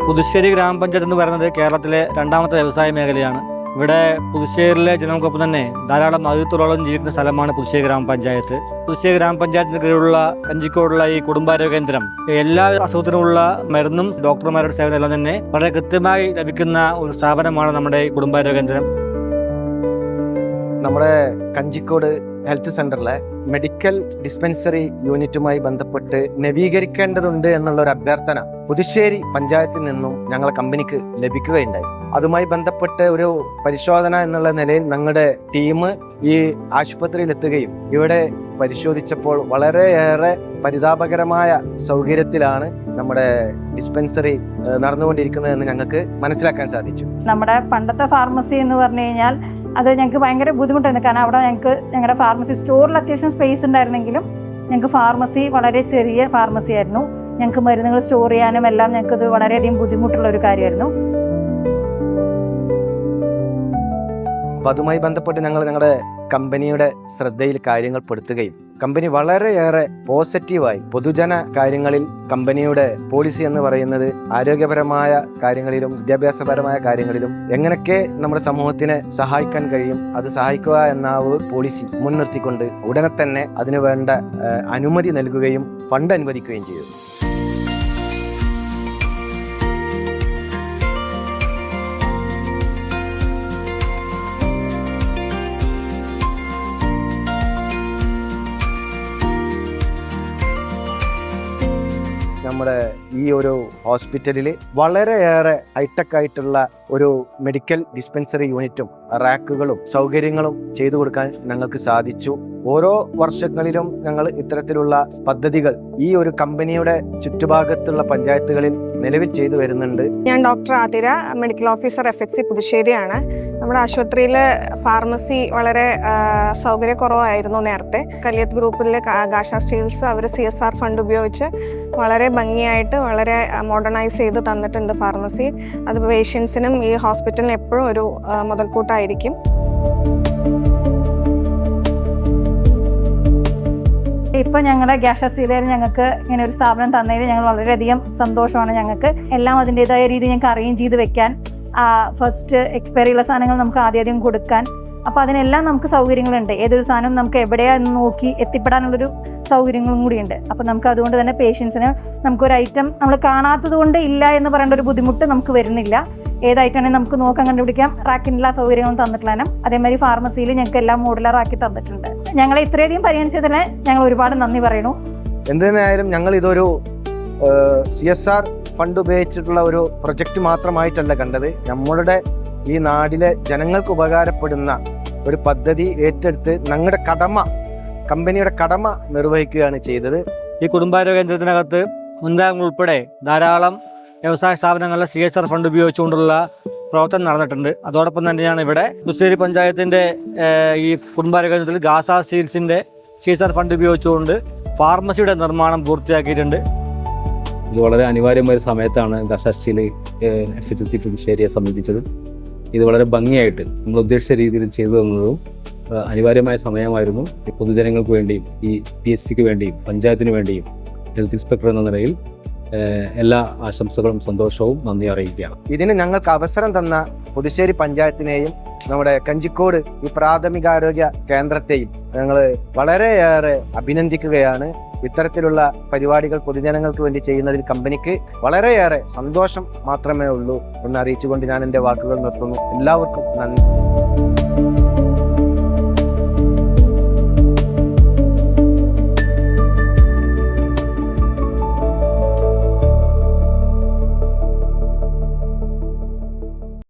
പുതുശ്ശേരി ഗ്രാമപഞ്ചായത്ത് എന്ന് പറയുന്നത് കേരളത്തിലെ രണ്ടാമത്തെ വ്യവസായ മേഖലയാണ്. ഇവിടെ പുതുശ്ശേരിയിലെ ജനങ്ങൾക്കൊപ്പം തന്നെ ധാരാളം ആയിരത്തോളം ജീവിക്കുന്ന സ്ഥലമാണ് പുതുശ്ശേരി ഗ്രാമപഞ്ചായത്ത്. പുതുശ്ശേരി ഗ്രാമപഞ്ചായത്തിന് കീഴിലുള്ള കഞ്ചിക്കോടുള്ള ഈ കുടുംബാരോഗ്യ കേന്ദ്രം എല്ലാ അസുഖത്തിനുമുള്ള മരുന്നും ഡോക്ടർമാരുടെ സേവനം എല്ലാം തന്നെ വളരെ കൃത്യമായി ലഭിക്കുന്ന ഒരു സ്ഥാപനമാണ് നമ്മുടെ ഈ കുടുംബാരോഗ്യ കേന്ദ്രം. നമ്മുടെ കഞ്ചിക്കോട് ഹെൽത്ത് സെന്ററിലെ മെഡിക്കൽ ഡിസ്പെൻസറി യൂണിറ്റുമായി ബന്ധപ്പെട്ട് നവീകരിക്കേണ്ടതുണ്ട് എന്നുള്ള ഒരു അഭ്യർത്ഥന പുതുശ്ശേരി പഞ്ചായത്തിൽ നിന്നും ഞങ്ങളെ കമ്പനിക്ക് ലഭിക്കുകയുണ്ടായി. അതുമായി ബന്ധപ്പെട്ട് ഒരു പരിശോധന എന്നുള്ള നിലയിൽ ഞങ്ങളുടെ ടീം ഈ ആശുപത്രിയിൽ എത്തുകയും ഇവിടെ പരിശോധിച്ചപ്പോൾ വളരെയേറെ പരിതാപകരമായ സൗകര്യത്തിലാണ് നമ്മുടെ ഡിസ്പെൻസറി നടന്നുകൊണ്ടിരിക്കുന്നതെന്ന് ഞങ്ങൾക്ക് മനസ്സിലാക്കാൻ സാധിച്ചു. നമ്മുടെ പണ്ടത്തെ ഫാർമസി എന്ന് പറഞ്ഞു കഴിഞ്ഞാൽ അത് ഞങ്ങൾക്ക് ഭയങ്കര ബുദ്ധിമുട്ടായിരുന്നു. കാരണം അവിടെ ഞങ്ങളുടെ ഫാർമസി സ്റ്റോറിൽ അത്യാവശ്യം സ്പേസ് ഉണ്ടായിരുന്നെങ്കിലും ഞങ്ങൾക്ക് ഫാർമസി വളരെ ചെറിയ ഫാർമസി ആയിരുന്നു. ഞങ്ങൾക്ക് മരുന്നുകൾ സ്റ്റോർ ചെയ്യാനും എല്ലാം ഞങ്ങൾക്കത് വളരെയധികം ബുദ്ധിമുട്ടുള്ള ഒരു കാര്യമായിരുന്നു. അപ്പം അതുമായി ബന്ധപ്പെട്ട് ഞങ്ങളുടെ കമ്പനിയുടെ ശ്രദ്ധയിൽ കാര്യങ്ങൾ പെടുത്തുകയും കമ്പനി വളരെയേറെ പോസിറ്റീവായി പൊതുജന കാര്യങ്ങളിൽ കമ്പനിയുടെ പോളിസി എന്ന് പറയുന്നത് ആരോഗ്യപരമായ കാര്യങ്ങളിലും വിദ്യാഭ്യാസപരമായ കാര്യങ്ങളിലും എങ്ങനെയൊക്കെ നമ്മുടെ സമൂഹത്തിനെ സഹായിക്കാൻ കഴിയും അത് സഹായിക്കുക എന്ന ഒരു പോളിസി മുൻനിർത്തിക്കൊണ്ട് ഉടനെ തന്നെ അതിനു വേണ്ട അനുമതി നൽകുകയും ഫണ്ട് അനുവദിക്കുകയും ചെയ്തു. നമ്മുടെ ഈ ഒരു ഹോസ്പിറ്റലിൽ വളരെയേറെ ഹൈടെക് ആയിട്ടുള്ള ഒരു മെഡിക്കൽ ഡിസ്പെൻസറി യൂണിറ്റും റാക്കുകളും സൗകര്യങ്ങളും ചെയ്തു കൊടുക്കാൻ ഞങ്ങൾക്ക് സാധിച്ചു. ഓരോ വർഷങ്ങളിലും ഞങ്ങൾ ഇത്തരത്തിലുള്ള പദ്ധതികൾ ഈ ഒരു കമ്പനിയുടെ ചുറ്റുഭാഗത്തുള്ള പഞ്ചായത്തുകളിൽ നിലവിൽ ചെയ്തു വരുന്നുണ്ട്. ഞാൻ doctor Athira, medical officer FHC പുതുശ്ശേരിയാണ്. നമ്മുടെ ആശുപത്രിയിൽ ഫാർമസി വളരെ സൗകര്യക്കുറവായിരുന്നു നേരത്തെ. കലിയത്ത് ഗ്രൂപ്പിലെ ഗാഷ സ്റ്റീൽസ് അവർ CSR ഫണ്ട് ഉപയോഗിച്ച് വളരെ ഭംഗിയായിട്ട് വളരെ മോഡേണൈസ് ചെയ്ത് തന്നിട്ടുണ്ട് ഫാർമസി. അത് പേഷ്യൻസിനും ഈ ഹോസ്പിറ്റലിന് എപ്പോഴും ഒരു മുതൽക്കൂട്ടായിരിക്കും. ഇപ്പം ഞങ്ങളുടെ ഗ്യാഷ സ്റ്റീലിൽ ഞങ്ങൾക്ക് ഇങ്ങനെ ഒരു സ്ഥാപനം തന്നതിൽ ഞങ്ങൾ വളരെയധികം സന്തോഷമാണ്. ഞങ്ങൾക്ക് എല്ലാം അതിൻ്റെതായ രീതിയിൽ ഞങ്ങൾക്ക് അറേഞ്ച് ചെയ്ത് വെക്കാൻ, ഫസ്റ്റ് എക്സ്പയറി ഉള്ള സാധനങ്ങൾ നമുക്ക് ആദ്യം കൊടുക്കാൻ, അപ്പോൾ അതിനെല്ലാം നമുക്ക് സൗകര്യങ്ങളുണ്ട്. ഏതൊരു സാധനം നമുക്ക് എവിടെയാണെന്ന് നോക്കി എത്തിപ്പെടാനുള്ളൊരു സൗകര്യങ്ങളും കൂടിയുണ്ട്. അപ്പോൾ നമുക്ക് അതുകൊണ്ട് തന്നെ പേഷ്യൻസിന് നമുക്കൊരു ഐറ്റം നമ്മൾ കാണാത്തത് കൊണ്ട് ഇല്ല എന്ന് പറയേണ്ട ഒരു ബുദ്ധിമുട്ട് നമുക്ക് വരുന്നില്ല. ഏതായിട്ടാണെങ്കിൽ നമുക്ക് നോക്കാൻ കണ്ടുപിടിക്കാം. റാക്കിനുള്ള സൗകര്യങ്ങളും തന്നിട്ടുള്ളതാണ്. അതേമാതിരി ഫാർമസിയിൽ ഞങ്ങൾക്ക് എല്ലാം മോഡുലർ ആക്കി തന്നിട്ടുണ്ട്. ഞങ്ങളെ ഇത്രയധികം പരിഗണിച്ചതിന് ഞങ്ങൾ ഒരുപാട് നന്ദി പറയുന്നു. എന്തിനായാലും ഞങ്ങൾ ഇതൊരു CSR ഫണ്ട് ഉപയോഗിച്ചിട്ടുള്ള ഒരു പ്രൊജക്റ്റ് മാത്രമായിട്ടല്ല കണ്ടത്. നമ്മളുടെ ഈ നാടിലെ ജനങ്ങൾക്ക് ഉപകാരപ്പെടുന്ന ഒരു പദ്ധതി ഏറ്റെടുത്ത് ഞങ്ങളുടെ കമ്പനിയുടെ കടമ നിർവഹിക്കുകയാണ് ചെയ്തത്. ഈ കുടുംബാരോഗ്യ കേന്ദ്രത്തിനകത്ത് മുൻഗാമികൾ ഉൾപ്പെടെ ധാരാളം വ്യവസായ സ്ഥാപനങ്ങളിലെ CSR ഫണ്ട് ഉപയോഗിച്ചുകൊണ്ടുള്ള പ്രവർത്തനം നടന്നിട്ടുണ്ട്. അതോടൊപ്പം തന്നെയാണ് ഇവിടെ പുതുശ്ശേരി പഞ്ചായത്തിൻ്റെ ഈ കുടുംബാരോഗ്യ കേന്ദ്രത്തിൽ ഗാസ സ്റ്റീൽസിൻ്റെ CSR ഫണ്ട് ഉപയോഗിച്ചുകൊണ്ട് ഫാർമസിയുടെ നിർമ്മാണം പൂർത്തിയാക്കിയിട്ടുണ്ട്. ഇത് വളരെ അനിവാര്യമായ ഒരു സമയത്താണ് ഗാഷ സ്റ്റീൽ FHC പുതുശ്ശേരിയെ സംബന്ധിച്ചത്. ഇത് വളരെ ഭംഗിയായിട്ട് നമ്മൾ ഉദ്ദേശിച്ച രീതിയിൽ ചെയ്തു തന്നതും അനിവാര്യമായ സമയമായിരുന്നു. പൊതുജനങ്ങൾക്ക് വേണ്ടിയും ഈ PSCക്ക് വേണ്ടിയും പഞ്ചായത്തിന് വേണ്ടിയും ഹെൽത്ത് ഇൻസ്പെക്ടർ എന്ന നിലയിൽ എല്ലാ ആശംസകളും സന്തോഷവും നന്ദി അറിയിക്കുകയാണ്. ഇതിന് ഞങ്ങൾക്ക് അവസരം തന്ന പുതുശ്ശേരി പഞ്ചായത്തിനെയും നമ്മുടെ കഞ്ചിക്കോട് ഈ പ്രാഥമികാരോഗ്യ കേന്ദ്രത്തെയും ഞങ്ങൾ വളരെയേറെ അഭിനന്ദിക്കുകയാണ്. ഇത്തരത്തിലുള്ള പരിപാടികൾ പൊതുജനങ്ങൾക്ക് വേണ്ടി ചെയ്യുന്നതിൽ കമ്പനിക്ക് വളരെയേറെ സന്തോഷം മാത്രമേ ഉള്ളൂ എന്ന് അറിയിച്ചുകൊണ്ട് ഞാൻ എൻ്റെ വാക്കുകൾ നിർത്തുന്നു. എല്ലാവർക്കും നന്ദി.